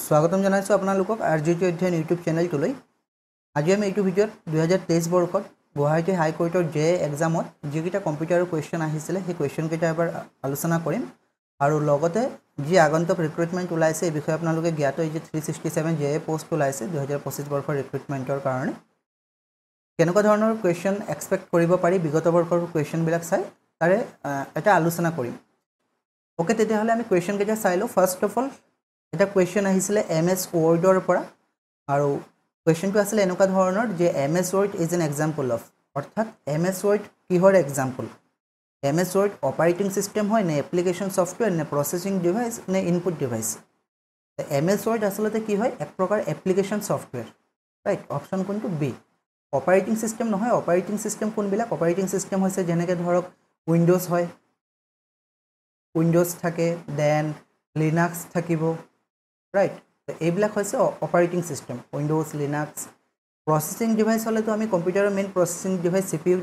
স্বাগতম জানাইছো আপোনালোকক আৰজিটি অধ্যয়ন ইউটিউব চেনেলটোলৈ। আজি আমি এইটো ভিডিঅ'ত 2023 বৰ্ষত গুৱাহাটী হাইকোৰ্টৰ জে এক্সামত যিকেইটা কম্পিউটাৰৰ কুৱেশ্যন আহিছিলে সেই কুৱেশ্যন কেইটা এবাৰ আলোচনা কৰিম আৰু লগতে যি আগন্তুক ৰিক্ৰুটমেণ্ট ওলাইছে এই বিষয়ে আপোনালোকে জ্ঞাত যে 367 জে পোষ্ট ওলাইছে 2025 বৰ্ষৰ ৰিক্ৰুটমেণ্টৰ কাৰণে কেনেকুৱা ধৰণৰ কুৱেশ্যন এক্সপেক্ট কৰিব পাৰি বিগত বৰ্ষৰ কুৱেশ্যনবিলাক চাই তাৰে এটা আলোচনা কৰিম। ওকে, তেতিয়াহ'লে আমি কুৱেশ্যন কেইটা চাই লওঁ। ফাৰ্ষ্ট অফ অল এটা কুৱেশ্যন আহিছিলে MS Wordৰ পৰা আৰু কুৱেশ্যনটো আছিলে এনেকুৱা ধৰণৰ যে MS Word is an example of, অৰ্থাৎ MS Word কিহৰ example? MS Word operating system হয় নে এপ্লিকেশ্যন ছফ্টৱেৰ নে প্ৰচেছিং ডিভাইচ নে ইনপুট ডিভাইচ? MS Word আচলতে কি হয়? এক প্ৰকাৰ এপ্লিকেশ্যন ছফ্টৱেৰ, ৰাইট? অপশ্যন কোনটো? বি। অপাৰেটিং চিষ্টেম নহয়। অপাৰেটিং চিষ্টেম কোনবিলাক? অপাৰেটিং চিষ্টেম হৈছে যেনেকৈ ধৰক উইণ্ড'জ হয়, উইণ্ড'জ থাকে, দেন লিনাক্স থাকিব, ৰাইট? এইবিলাক হৈছে operating system, windows, Linux. Processing device হ'লেতো আমি কম্পিউটাৰৰ মেইন প্ৰচেছিং ডিভাইচ CPU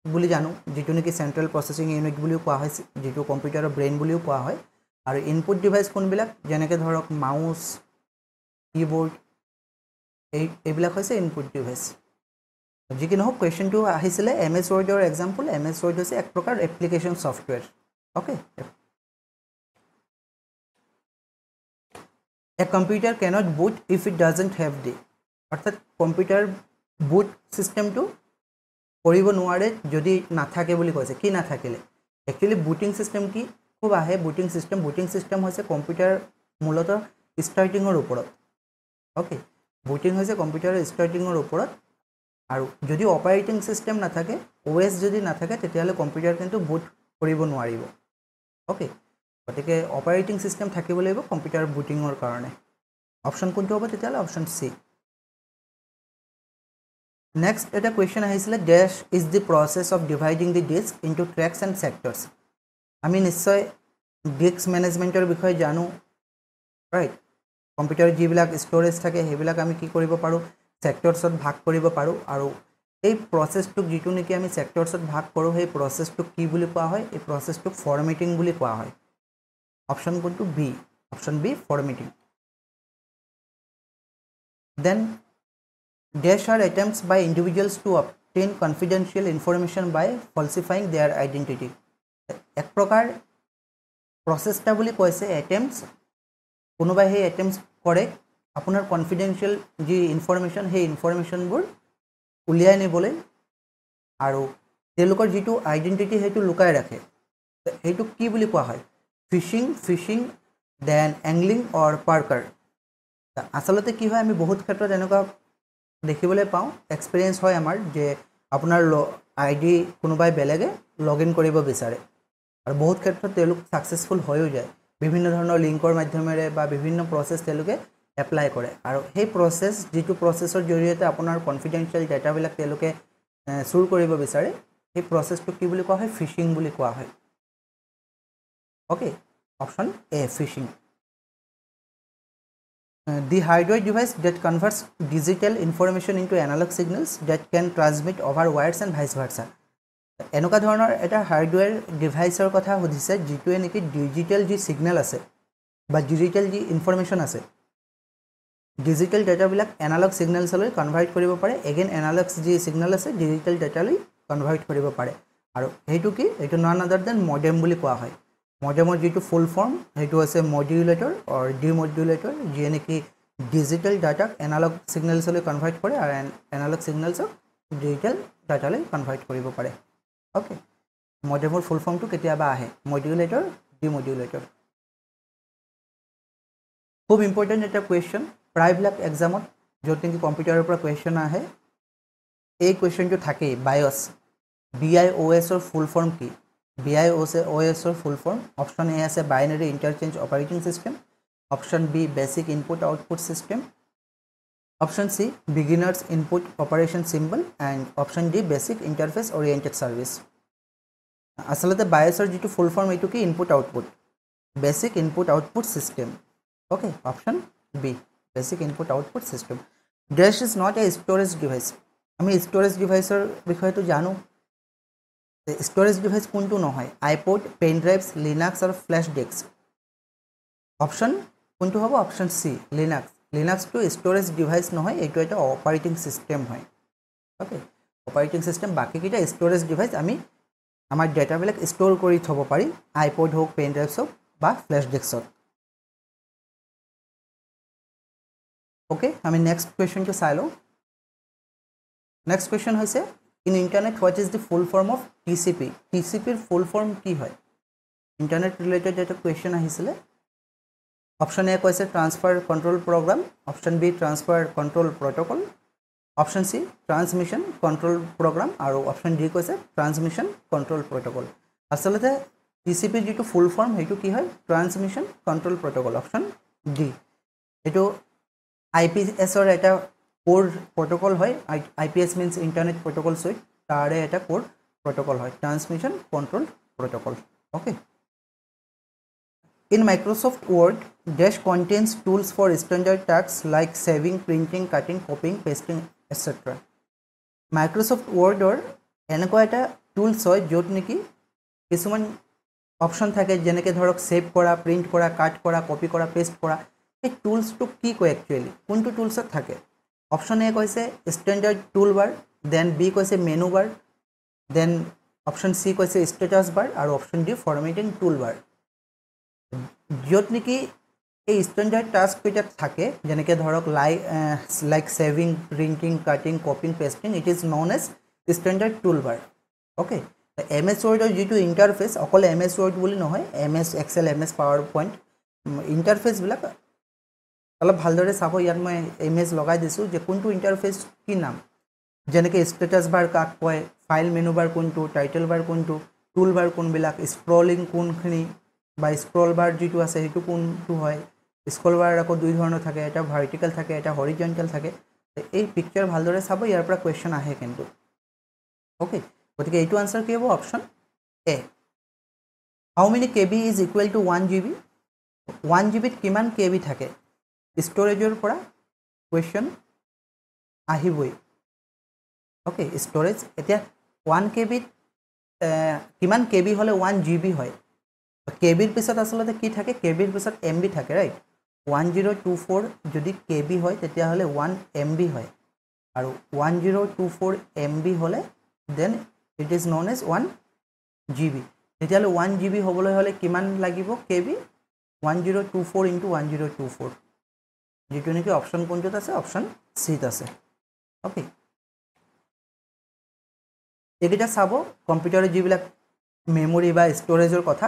বুলি জানো, যিটো নেকি চেণ্ট্ৰেল প্ৰচেছিং ইউনিট বুলিও কোৱা হয়, যিটো কম্পিউটাৰৰ ব্ৰেইন বুলিও কোৱা হয়। আৰু ইনপুট ডিভাইচ কোনবিলাক? যেনেকৈ ধৰক মাউচ, কীবৰ্ড, এইবিলাক হৈছে ইনপুট ডিভাইচ। যি কি নহওক কুৱেশ্যনটো আহিছিলে MS Wordৰ এক্সাম্পল। MS Word হৈছে এক প্ৰকাৰ application software. Okay, A computer cannot boot if it doesn't have the, অর্থাৎ কম্পিউটাৰ বুট সিস্টেমটো কৰিব নোৱাৰে যদি নাথাকে বুলি কৈছে। কি নাথাকিলে? একচুৱেলি বুটিং সিস্টেম কি খুব আহে বুটিং সিস্টেম হৈছে কম্পিউটাৰ মূলত ষ্টাৰ্টিঙৰ ওপৰত। অ'কে, বুটিং হৈছে কম্পিউটাৰৰ ষ্টাৰ্টিঙৰ ওপৰত আৰু যদি অপাৰেটিং সিস্টেম নাথাকে, OS যদি নাথাকে তেতিয়াহ'লে কম্পিউটাৰ কিন্তু বুট কৰিব নোৱাৰিব। অ'কে, গতিকে অপাৰেটিং সিস্টেম থাকিব লাগিব কম্পিউটাৰ বুটিঙৰ কাৰণে। অপশ্যন কোনটো হ'ব তেতিয়াহ'লে? Option C. নেক্সট এটা কুৱেশ্যন আহিছিলে dash is the process of dividing the disk into tracks and sectors. আমি নিশ্চয় ডিস্ক মেনেজমেণ্টৰ বিষয়ে জানো, ৰাইট? কম্পিউটাৰত যিবিলাক ষ্ট'ৰেজ থাকে সেইবিলাক আমি কি কৰিব পাৰোঁ? ছেক্টৰ্ছত ভাগ কৰিব পাৰোঁ। আৰু এই প্ৰচেছটোক যিটো নেকি আমি ছেক্টৰ্ছত ভাগ কৰোঁ সেই প্ৰচেছটোক কি বুলি কোৱা হয়? এই প্ৰচেছটোক ফৰ্মেটিং বুলি কোৱা হয়। অপশ্যন কোনটো? B. Option B, formatting. Then dash are attempts by individuals to obtain confidential information by falsifying their identity. এক প্ৰকাৰ প্ৰচেষ্টা বুলি কৈছে এটেম্পটছ, কোনোবাই সেই এটেম্পটছ কৰে আপোনাৰ কনফিডেন্সিয়েল যি ইনফৰমেশ্যন সেই ইনফৰমেশ্যনবোৰ উলিয়াই নিবলৈ আৰু তেওঁলোকৰ যিটো আইডেণ্টিটি সেইটো লুকাই ৰাখে। সেইটো কি বুলি কোৱা হয়? ফিচিং, দেন এংলিং অৰ পাৰ্কাৰ। আচলতে কি হয়, আমি বহুত ক্ষেত্ৰত এনেকুৱা দেখিবলৈ পাওঁ, এক্সপিৰিয়েঞ্চ হয় আমাৰ, যে আপোনাৰ ID কোনোবাই বেলেগে লগ ইন কৰিব বিচাৰে আৰু বহুত ক্ষেত্ৰত তেওঁলোক ছাকচেছফুল হৈও যায়। বিভিন্ন ধৰণৰ লিংকৰ মাধ্যমেৰে বা বিভিন্ন প্ৰচেছ তেওঁলোকে এপ্লাই কৰে আৰু সেই প্ৰচেছ যিটো প্ৰচেছৰ জৰিয়তে আপোনাৰ কনফিডেন্সিয়েল ডেটাবিলাক তেওঁলোকে চুৰ কৰিব বিচাৰে সেই প্ৰচেছটোক কি বুলি কোৱা হয়? ফিচিং বুলি কোৱা হয়। Okay, option A, fishing. The hardware device that converts digital information into analog signals that can transmit over wires and vice versa. এনেকুৱা ধৰণৰ এটা হাৰ্ডৱেৰ ডিভাইচৰ কথা সুধিছে যিটোৱে নেকি ডিজিটেল যি ছিগনেল আছে বা ডিজিটেল যি ইনফৰমেশ্যন আছে, ডিজিটেল ডেটাবিলাক এনালগ ছিগনেলছলৈ কনভাৰ্ট কৰিব পাৰে। এগেইন এনালগ যি ছিগনেল আছে ডিজিটেল ডেটালৈ কনভাৰ্ট কৰিব পাৰে। আৰু সেইটো কি? এইটো নন আদাৰ দেন মডেম বুলি কোৱা হয়। মডেমৰ যিটো ফুল ফৰ্ম সেইটো হৈছে মডিউলেটৰ অৰ ডিমডিউলেটৰ, যিয়ে নেকি ডিজিটেল ডাটাক এনালগ ছিগনেলছলৈ কনভাৰ্ট কৰে আৰু এনালগ ছিগনেলছক ডিজিটেল ডাটালৈ কনভাৰ্ট কৰিব পাৰে। অ'কে, মডেমৰ ফুল ফৰ্মটো কেতিয়াবা আহে মডিউলেটৰ, ডিমডিউলেটৰ। খুব ইম্পৰ্টেণ্ট এটা কুৱেশ্যন প্ৰায়বিলাক এক্সামত য'ত নেকি কম্পিউটাৰৰ পৰা কুৱেশ্যন আহে এই কুৱেশ্যনটো থাকেই। BIOSৰ ফুল ফৰ্ম কি? BIOSৰ ফুল ফৰ্ম অপশ্যন এ আছে binary interchange operating system, option B basic input output system, option C beginners input operation symbol and option D basic interface oriented service. আচলতে বায়ছৰ যিটো ফুল ফৰ্ম এইটো কি? Input output, basic input output system. Okay, option B, basic input output system. Dash is not a storage device. আমি storage ডিভাইচৰ বিষয়েতো জানো। Storage device কোনটো নহয়? আইপড, পেন ড্ৰাইভছ, লিনাক্স আৰু ফ্লেছ ডিস্ক। অপশ্যন কোনটো হ'ব অপশ্যন সি লিনাক্স লিনাক্সটো ষ্ট'ৰেজ ডিভাইচ নহয় এইটো এটা অপাৰেটিং সিস্টেম হয় ওকে অপাৰেটিং সিস্টেম বাকিকেইটা ষ্ট'ৰেজ ডিভাইচ আমি আমাৰ ডেটাবিলাক ষ্ট'ৰ কৰি থ'ব পাৰি আইপড হওক পেন ড্ৰাইভছ হওক বা ফ্লেছ ডিস্কত ওকে আমি নেক্সট কুৱেশ্যনটো চাই লওঁ নেক্সট কুৱেশ্যন হৈছে in internet what is the full form of TCP টিচিপিৰ ফুল ফৰ্ম কি হয় ইণ্টাৰনেট ৰিলেটেড এটা কুৱেশ্যন আহিছিলে অপশ্যন এ কৈছে transfer control program option B transfer control protocol option C transmission control program আৰু option D কৈছে transmission control protocol আচলতে টিচিপিৰ যিটো ফুল ফৰ্ম সেইটো কি হয় transmission control protocol option D এইটো IPS-ৰ এটা কোৰ প্ৰট'কল হয় IPS means internet protocol suite তাৰে এটা কোৰ প্ৰট'কল হয় transmission control protocol okay In Microsoft Word, Dash contains tools for standard tasks like saving, printing, cutting, copying, pasting, etc. Microsoft Word or এনেকুৱা এটা tools হয় য'ত নেকি কিছুমান option থাকে যেনেকৈ ধৰক সেভ কৰা প্ৰিণ্ট কৰা কাট কৰা কপি কৰা পেষ্ট কৰা এই টুলছটো কি কয় একচুৱেলি কোনটো টুলছত থাকে অপশ্যন এ কৈছে standard tool bar then B কৈছে menu bar then option C কৈছে ষ্টেটাছ বাৰ আৰু option D formatting tool bar য'ত নেকি এই ষ্টেণ্ডাৰ্ড টাস্ককেইটাত থাকে যেনেকৈ ধৰক like saving printing cutting copying pasting it is known as standard tool bar okay MS ৱৰ্ডৰ যিটো ইণ্টাৰফেচ অকল MS ৱৰ্ড বুলি নহয় MS Excel MS PowerPoint ইণ্টাৰফেচবিলাক অলপ ভালদৰে চাব ইয়াত মই ইমেজ লগাই দিছোঁ যে কোনটো ইণ্টাৰফেচ কি নাম যেনেকৈ ষ্টেটাছ বাৰ কাক কয় ফাইল মেনু বাৰ কোনটো টাইটেল বাৰ কোনটো টুল বাৰ কোনবিলাক স্ক্ৰলিং কোনখিনি বা স্ক্ৰল বাৰ যিটো আছে সেইটো কোনটো হয় স্ক্ৰল বাৰ আকৌ দুই ধৰণৰ থাকে এটা ভাৰ্টিকেল থাকে এটা হৰিজণ্টেল থাকে এই পিকচাৰ ভালদৰে চাব ইয়াৰ পৰা কুৱেশ্যন আহে কিন্তু ওকে গতিকে এইটো আনচাৰ কি হ'ব option A how many KB is equal to 1 GB 1 GB কিমান KB থাকে ষ্ট'ৰেজৰ পৰা কুৱেশ্যন আহিবই ওকে ষ্ট'ৰেজ এতিয়া 1 KB কিমান KB হ'লে 1 GB হয় কেবিৰ পিছত আচলতে কি থাকে কেবিৰ পিছত MB থাকে ৰাইট 1024 যদি KB হয় তেতিয়াহ'লে 1 MB হয় আৰু 1024 MB হ'লে then it is known as 1 GB তেতিয়াহ'লে 1 GB হ'বলৈ হ'লে কিমান লাগিব KB 1024 ইনটু 1024 যেটো নেকি অপশ্যন কোনটোত আছে অপশ্যন চিত আছে ওকে এইকেইটা চাব কম্পিউটাৰৰ যিবিলাক মেমৰি বা ষ্ট'ৰেজৰ কথা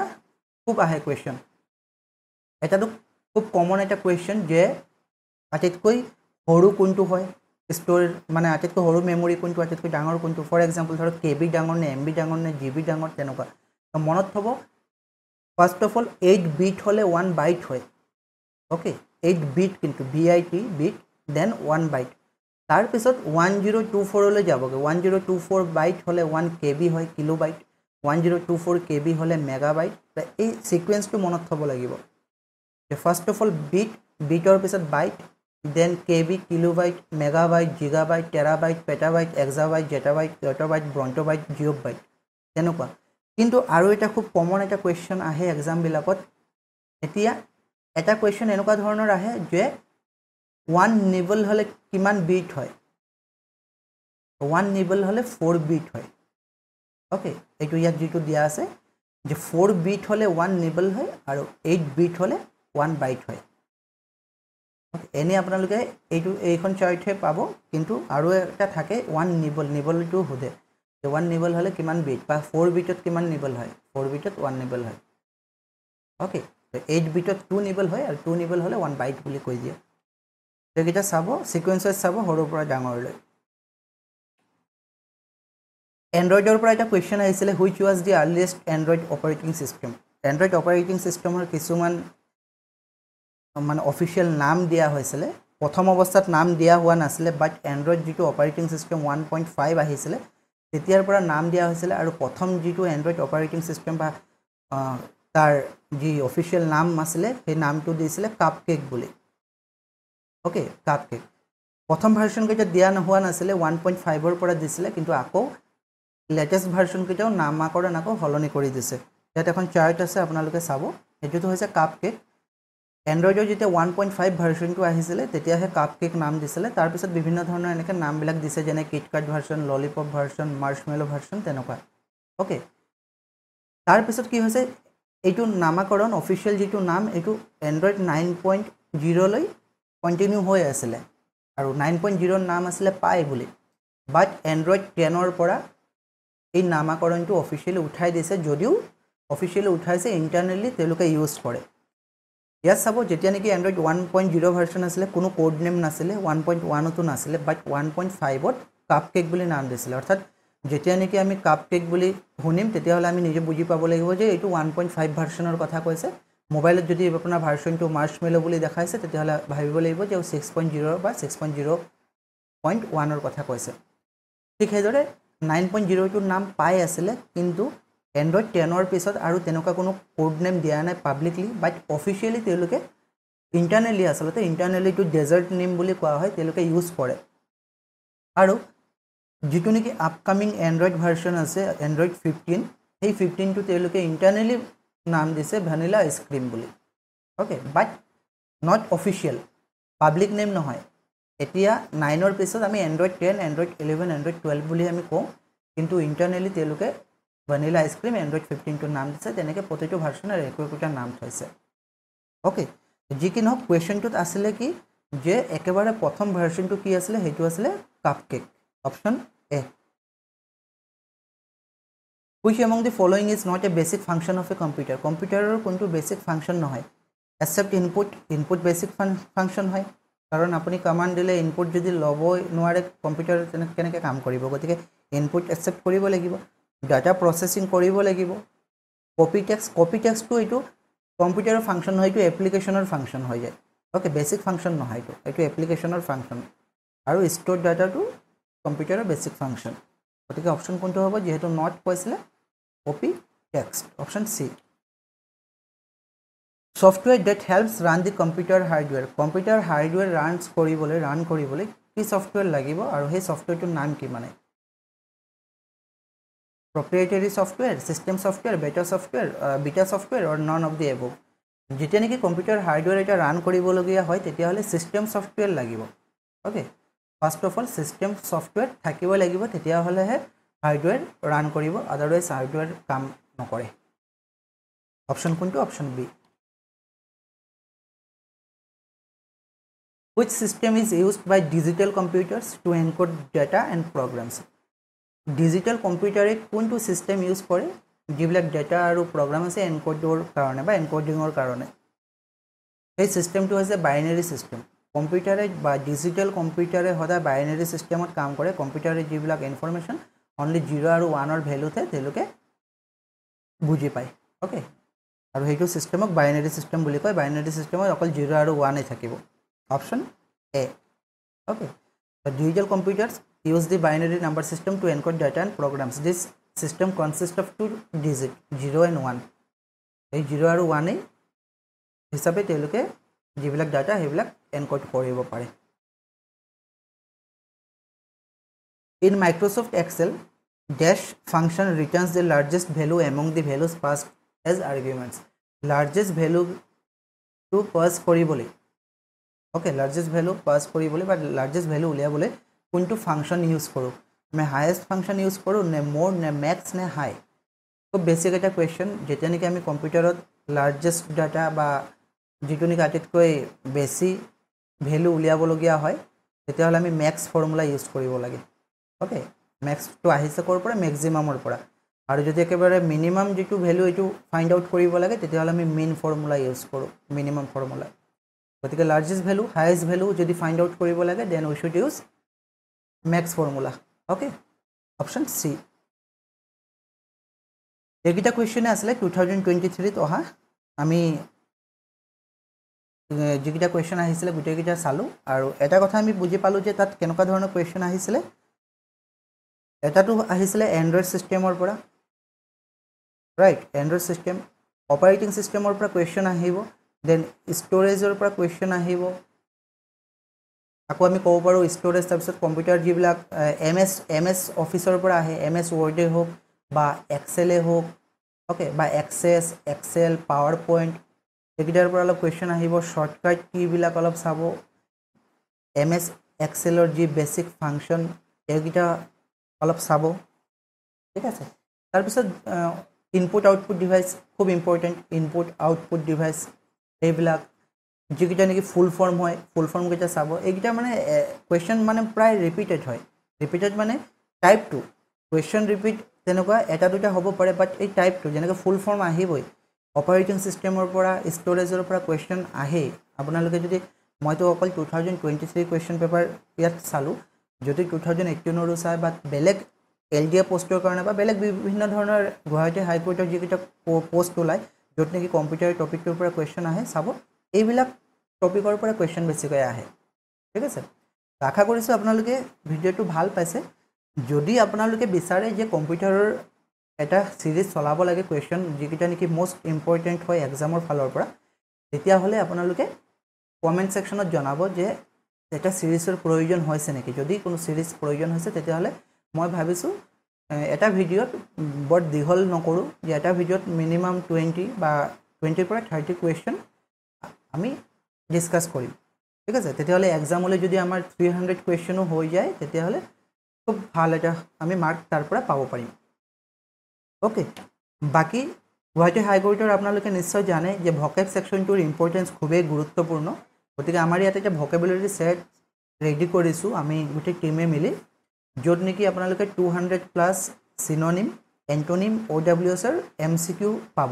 খুব আহে কুৱেশ্যন এটাতো খুব কমন এটা কুৱেশ্যন যে আটাইতকৈ সৰু কোনটো হয় ষ্ট'ৰ মানে আটাইতকৈ সৰু মেমৰি কোনটো আটাইতকৈ ডাঙৰ কোনটো ফৰ এক্সাম্পল ধৰক KB ডাঙৰ নে MB ডাঙৰ নে GB ডাঙৰ তেনেকুৱা মনত থ'ব ফাৰ্ষ্ট অফ অল 8 বিট হ'লে 1 বাইট হয় ওকে 8 বিট কিন্তু BIT বিট দেন 1 বাইট তাৰপিছত 1024 লৈ যাবগৈ 1024 বাইট হ'লে 1 KB হয় কিলোবাইট 1024 KB হ'লে মেগাবাইট এই সিকুৱেন্সটো মনত থ'ব লাগিব ফাৰ্ষ্ট অফ অল বিটৰ পিছত byte then KB kilobyte megabyte gigabyte terabyte petabyte exabyte zettabyte yottabyte brontobyte geobyte তেনেকুৱা কিন্তু আৰু এটা খুব কমন এটা কুৱেশ্যন আহে এক্সামবিলাকত এতিয়া এটা কুৱেশ্যন এনেকুৱা ধৰণৰ আহে যে 1 নিবল হ'লে কিমান বিট হয় 1 নিবল হ'লে 4 বিট হয় ওকে এইটো ইয়াত যিটো দিয়া আছে যে 4 বিট হ'লে 1 নিবল হয় আৰু 8 বিট হ'লে 1 বাইট হয় এনে আপোনালোকে এইখন চাৰ্টহে পাব কিন্তু আৰু এটা থাকে 1 নিবলটো সোধে যে 1 নিবল হ'লে কিমান বিট বা 4 বিটত কিমান নিবল হয় 4 বিটত 1 নিবল হয় ওকে 8 বিটত 2 নিবল হয় আৰু 2 নিবল হ'লে 1 বাইট বুলি কৈ দিয়ে এইকেইটা চাব সিকুৱেন্সেছ চাব সৰুৰ পৰা ডাঙৰলৈ এণ্ড্ৰইডৰ পৰা এটা কুৱেশ্যন আহিছিলে which was the earliest Android operating system Android operating চিষ্টেমৰ কিছুমান মানে অফিচিয়েল নাম দিয়া হৈছিলে প্ৰথম অৱস্থাত নাম দিয়া হোৱা নাছিলে বাট এণ্ড্ৰইড যিটো অপাৰেটিং চিষ্টেম 1.5 আহিছিলে তেতিয়াৰ পৰা নাম দিয়া হৈছিলে আৰু প্ৰথম যিটো এণ্ড্ৰইড অপাৰেটিং চিষ্টেম বা তাৰ যি অফিচিয়েল নাম আছিলে সেই নামটো দিছিলে কাপকেক বুলি ওকে কাপকেক প্ৰথম ভাৰ্চন কেইটা দিয়া হোৱা নাছিলে 1.5ৰ পৰা দিছিলে কিন্তু আকৌ লেটেষ্ট ভাৰ্চন কেইটাও নামাকৰণ আকৌ সলনি কৰি দিছে ইয়াত এখন চাৰ্ট আছে আপোনালোকে চাব এইটোতো হৈছে কাপকেক এণ্ড্ৰইডৰ যেতিয়া 1.5 ভাৰ্চনটো আহিছিলে তেতিয়াহে কাপকেক নাম দিছিলে তাৰপিছত বিভিন্ন ধৰণৰ এনেকৈ নামবিলাক দিছে যেনে KitKat version lollipop version marshmallow version তেনেকুৱা অ'কে তাৰপিছত কি হৈছে এইটো নামাকৰণ অফিচিয়েল যিটো নাম এইটো এণ্ড্ৰইড 9.0লৈ কণ্টিনিউ হৈ আছিলে আৰু 9.0ৰ নাম আছিলে পাই বুলি বাট এণ্ড্ৰইড 10ৰ পৰা এই নামাকৰণটো অফিচিয়েলি উঠাই দিছে যদিও অফিচিয়েলি উঠাইছে ইণ্টাৰনেলি তেওঁলোকে ইউজ কৰে ইয়াত চাব যেতিয়া নেকি এণ্ড্ৰইড 1.0 ভাৰ্চন আছিলে কোনো কোড নেম নাছিলে 1.1তো নাছিলে বাট 1.5ত কাপকেক বুলি নাম দিছিলে অৰ্থাৎ যেতিয়া নেকি আমি কাপকেক বুলি শুনিম তেতিয়াহ'লে আমি নিজে বুজি পাব লাগিব যে এইটো 1.5 ভাৰ্চনৰ কথা কৈছে মোবাইলত যদি আপোনাৰ ভাৰ্চনটো মাৰ্চমেলো বুলি দেখাইছে তেতিয়াহ'লে ভাবিব লাগিব যে 6.0 বা 6.0.1ৰ কথা কৈছে ঠিক সেইদৰে 9.0টোৰ নাম পাই আছিলে কিন্তু এণ্ড্ৰইড 10ৰ পিছত আৰু তেনেকুৱা কোনো কোড নেম দিয়া নাই পাব্লিকলি বাট অফিচিয়েলি তেওঁলোকে ইণ্টাৰনেলি আচলতে ইণ্টাৰনেলিটো ডেজাৰ্ট নেম বুলি কোৱা হয় তেওঁলোকে ইউজ কৰে আৰু যিটো নেকি আপকামিং এণ্ড্ৰইড ভাৰ্চন আছে এণ্ড্ৰইড 15 সেই 15টো তেওঁলোকে ইণ্টাৰনেলি নাম দিছে ভেনিলা আইচক্ৰীম বুলি okay but not official public name নহয় এতিয়া 9ৰ পিছত আমি এণ্ড্ৰইড 10 এণ্ড্ৰইড 11 এণ্ড্ৰইড 12 বুলি আমি কওঁ কিন্তু ইণ্টাৰনেলি তেওঁলোকে ভেনিলা আইচক্ৰীম এণ্ড্ৰইড 15টোৰ নাম দিছে তেনেকৈ প্ৰতিটো ভাৰ্চনৰ একোটা নাম থৈছে অ'কে যি কি নহওক কুৱেশ্যনটোত আছিলে কি যে একেবাৰে প্ৰথম ভাৰ্চনটো কি আছিলে সেইটো আছিলে cupcake option A which among the following is not A basic function of A computer কম্পিউটাৰৰ কোনটো বেচিক ফাংচন নহয় এক্সেপ্ট ইনপুট বেচিক ফাংচন হয় কাৰণ আপুনি কমাণ্ড দিলে ইনপুট যদি ল'বই নোৱাৰে কম্পিউটাৰ কেনেকৈ কাম কৰিব গতিকে ইনপুট একচেপ্ট কৰিব লাগিব ডাটা প্ৰচেছিং কৰিব লাগিব কপি টেক্সটটো এইটো কম্পিউটাৰৰ ফাংচন নহয় এইটো এপ্লিকেশ্যনৰ ফাংচন হৈ যায় অ'কে বেচিক ফাংচন নহয় এইটো এপ্লিকেশ্যনৰ ফাংচন আৰু ষ্ট'ৰ ডাটাটো কম্পিউটাৰৰ বেচিক ফাংচন গতিকে অপশ্যন কোনটো হ'ব যিহেতু নট কৈছিলে copy text option C software that helps run the computer hardware run কৰিবলৈ কি ছফ্টৱেৰ লাগিব আৰু সেই ছফ্টৱেৰটোৰ নাম কি মানে proprietary software, system software, beta software or none of the above. যেতিয়া নেকি কম্পিউটাৰ হাৰ্ডৱেৰ এটা ৰান কৰিবলগীয়া হয় তেতিয়াহ'লে চিষ্টেম ছফ্টৱেৰ লাগিব okay first of all system software থাকিব লাগিব তেতিয়াহ'লেহে হাৰ্ডৱেৰ ৰান কৰিব আদাৰৱাইজ হাৰ্ডৱেৰ কাম নকৰে অপশ্যন কোনটো option B which system is used by digital computers to encode data and programs digital কম্পিউটাৰে কোনটো চিষ্টেম ইউজ কৰে যিবিলাক ডেটা আৰু প্ৰগ্ৰাম আছে এনকোডৰ কাৰণে বা এনকোডিঙৰ কাৰণে সেই চিষ্টেমটো হৈছে বাইনাৰী চিষ্টেম কম্পিউটাৰে বা ডিজিটেল কম্পিউটাৰে সদায় বাইনাৰী চিষ্টেমত কাম কৰে কম্পিউটাৰে যিবিলাক ইনফৰমেশ্যন অনলি 0 আৰু 1ৰ ভেলুতে তেওঁলোকে বুজি পায় অ'কে আৰু সেইটো চিষ্টেমক বাইনাৰী চিষ্টেম বুলি কয় বাইনাৰী চিষ্টেমত অকল 0 আৰু 1 থাকিব option A okay digital computers use the binary number system to encode data and programs. This system consists of two digits, 0 and 1. এই 0 আৰু 1 হিচাপে তেওঁলোকে যিবিলাক ডাটা সেইবিলাক এনকোড কৰিব পাৰে In Microsoft Excel, dash function returns the largest value among the values passed as arguments. Largest value to pass কৰিবলৈ okay largest value pass কৰিবলৈ বা largest value উলিয়াবলৈ কোনটো ফাংচন ইউজ কৰোঁ মই হাইয়েষ্ট ফাংচন ইউজ কৰোঁ নে মোৰ নে মেক্স নে হাই খুব বেছিক এটা কুৱেশ্যন যেতিয়া নেকি আমি কম্পিউটাৰত লাৰ্জেষ্ট ডাটা বা যিটো নেকি আটাইতকৈ বেছি ভেলু উলিয়াবলগীয়া হয় তেতিয়াহ'লে আমি মেক্স ফৰ্মুলা ইউজ কৰিব লাগে অ'কে মেক্সটো আহিছে ক'ৰ পৰা মেক্সিমামৰ পৰা আৰু যদি একেবাৰে মিনিমাম যিটো ভেলু এইটো ফাইণ্ড আউট কৰিব লাগে তেতিয়াহ'লে আমি মিন ফৰ্মুলা ইউজ কৰোঁ মিনিমাম ফৰ্মুলা গতিকে লাৰ্জেষ্ট ভেলু হাইয়েষ্ট ভেলু যদি ফাইণ্ড আউট কৰিব লাগে then we should use max formula okay option C এইকেইটা কুৱেশ্যনে আছিলে 2023ত অহা আমি যিকেইটা কুৱেশ্যন আহিছিলে গোটেইকেইটা চালোঁ আৰু এটা কথা আমি বুজি পালোঁ যে তাত কেনেকুৱা ধৰণৰ কুৱেশ্যন আহিছিলে এটাটো আহিছিলে এণ্ড্ৰইড ছিষ্টেমৰ পৰা ৰাইট এণ্ড্ৰইড ছিষ্টেম অপাৰেটিং ছিষ্টেমৰ পৰা কুৱেশ্যন আহিব দেন ষ্ট'ৰেজৰ পৰা কুৱেশ্যন আহিব আকৌ আমি ক'ব পাৰোঁ ষ্ট'ৰেজ তাৰপিছত কম্পিউটাৰ যিবিলাক এম এছ অফিচৰ পৰা আহে এম এছ ৱৰ্ডে হওক বা এক্সেলে হওক অ'কে বা এক্সেছ এক্সেল পাৱাৰ পইণ্ট সেইকেইটাৰ পৰা অলপ কুৱেশ্যন আহিব শ্বৰ্টকাট কিবিলাক অলপ চাব MS এক্সেলৰ যি বেছিক ফাংচন এইকেইটা অলপ চাব ঠিক আছে তাৰপিছত ইনপুট আউটপুট ডিভাইচ খুব ইম্পৰ্টেণ্ট ইনপুট আউটপুট ডিভাইচ এইবিলাক যিকেইটা নেকি ফুল ফৰ্ম হয় ফুল ফৰ্মকেইটা চাব এইকেইটা মানে কুৱেশ্যন মানে প্ৰায় ৰিপিটেড হয় ৰিপিটেড মানে টাইপ 2 কুৱেশ্যন ৰিপিট তেনেকুৱা এটা দুটা হ'ব পাৰে বাট এই টাইপ 2 যেনেকৈ ফুল ফৰ্ম আহিবই অপাৰেটিং সিস্টেমৰ পৰা ষ্টৰেজৰ পৰা কুৱেশ্যন আহে আপোনালোকে যদি মইতো অকল 2023 কুৱেশ্যন পেপাৰ ইয়াত চালোঁ যদি 2018ৰো চাই বা বেলেগ LDA পোষ্টৰ কাৰণে বা বেলেগ বিভিন্ন ধৰণৰ গুৱাহাটী হাইকোৰ্টৰ যিকেইটা পোষ্ট ওলায় য'ত নেকি কম্পিউটাৰ টপিকটোৰ পৰা কুৱেশ্যন আহে চাব এইবিলাক টপিকৰ পৰা কুৱেশ্যন বেছিকৈ আহে ঠিক আছে আশা কৰিছোঁ আপোনালোকে ভিডিঅ'টো ভাল পাইছে যদি আপোনালোকে বিচাৰে যে কম্পিউটাৰৰ এটা সিৰিজ চলাব লাগে কুৱেশ্যন যিকেইটা নেকি মোষ্ট ইম্পৰ্টেণ্ট হয় এক্সামৰ ফালৰ পৰা তেতিয়াহ'লে আপোনালোকে কমেণ্ট ছেকশ্যনত জনাব যে এটা সিৰিজৰ প্ৰয়োজন হৈছে নেকি যদি কোনো সিৰিজ প্ৰয়োজন হৈছে তেতিয়াহ'লে মই ভাবিছোঁ এটা ভিডিঅ'ত বৰ দীঘল নকৰোঁ যে এটা ভিডিঅ'ত মিনিমাম 20 বা 20 পৰা 30 কুৱেশ্যন আমি ডিছকাছ কৰিম ঠিক আছে তেতিয়াহ'লে এক্সামলৈ যদি আমাৰ 300 কুৱেশ্যনো হৈ যায় তেতিয়াহ'লে খুব ভাল এটা আমি মাৰ্ক তাৰ পৰা পাব পাৰিম ওকে বাকি গুৱাহাটী হাইকোৰ্টৰ আপোনালোকে নিশ্চয় জানে যে ভকেব সেকশনটোৰ ইম্পৰ্টেন্স খুবেই গুৰুত্বপূৰ্ণ গতিকে আমাৰ ইয়াত এটা ভকেবুলাৰি সেট ৰেডি কৰিছোঁ আমি গোটেই টিমে মিলি য'ত নেকি আপোনালোকে 200 প্লাছ সিনোনিম এন্টোনিম OWS ৰ MCQ পাব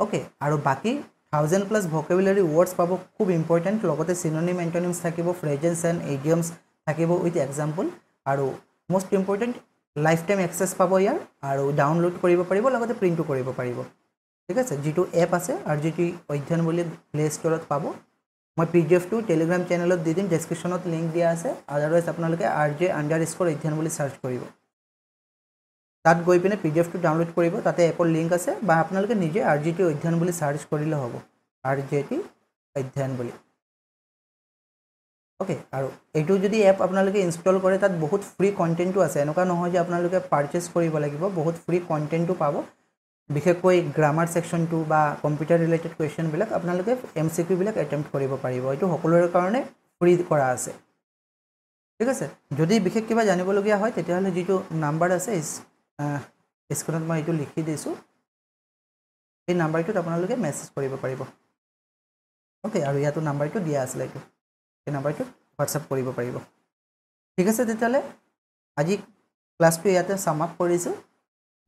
ওকে আৰু বাকি 1000 প্লাছ ভকেবুলাৰি ৱৰ্ডছ পাব খুব ইম্পৰ্টেন্ট লগতে সিনোনিম এন্টোনিমছ থাকিব ফ্ৰেজেছ এণ্ড ইডিয়মছ থাকিব উইথ এক্সাম্পল আৰু most important lifetime access পাব ইয়াৰ আৰু ডাউনলোড কৰিব পাৰিব লগতে প্ৰিণ্টও কৰিব পাৰিব ঠিক আছে যিটো এপ আছে RGT অধ্যয়ন বুলি প্লে ষ্টৰত পাব মই PDF টো টেলিগ্ৰাম চেনেলত দি দিম ডেসক্ৰিপশ্যনত লিংক দিয়া আছে আদাৰৱাইজ আপোনালোকে RJ_অধ্যয়ন বুলি সাৰ্চ কৰিব তাত গৈ পিনে PDF টো ডাউনলোড কৰিব তাতে এপৰ লিংক আছে বা আপোনালোকে নিজে RGT অধ্যয়ন বুলি সাৰ্চ কৰিলে হ'ব RGT অধ্যয়ন বুলি ওকে আৰু এইটো যদি এপ আপোনালোকে ইনষ্টল কৰে তাত বহুত ফ্ৰী কন্টেন্টও আছে এনেকুৱা নহয় যে আপোনালোকে পাৰচেজ কৰিব লাগিব বহুত ফ্ৰী কন্টেন্টও পাব বিশেষকৈ গ্ৰামাৰ সেকশনটো বা কম্পিউটাৰ ৰিলেটেড কুৱেশ্যন বিলাক আপোনালোকে MCQ বিলাক এটেম্প্ট কৰিব পাৰিব এইটো সকলোৰে কাৰণে ফ্ৰী কৰা আছে ঠিক আছে যদি বিশেষ কিবা জানিবলগীয়া হয় তেতিয়াহ'লে যিটো নাম্বাৰ আছে স্ক্ৰীনত মই এইটো লিখি দিছোঁ এই নাম্বাৰটোত আপোনালোকে মেছেজ কৰিব পাৰিব ওকে আৰু ইয়াতো নাম্বাৰটো দিয়া আছে এইটো এই নাম্বাৰটোত হোৱাটছআপ কৰিব পাৰিব ঠিক আছে তেতিয়াহ'লে আজি ক্লাছটো ইয়াতে সাম আপ কৰিছোঁ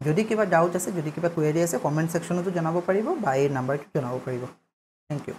যদি কিবা ডাউট আছে যদি কিবা কুৱেৰি আছে কমেণ্ট সেকশ্যনতো জনাব পাৰিব বা এই নাম্বাৰটো জনাব পাৰিব থেংক ইউ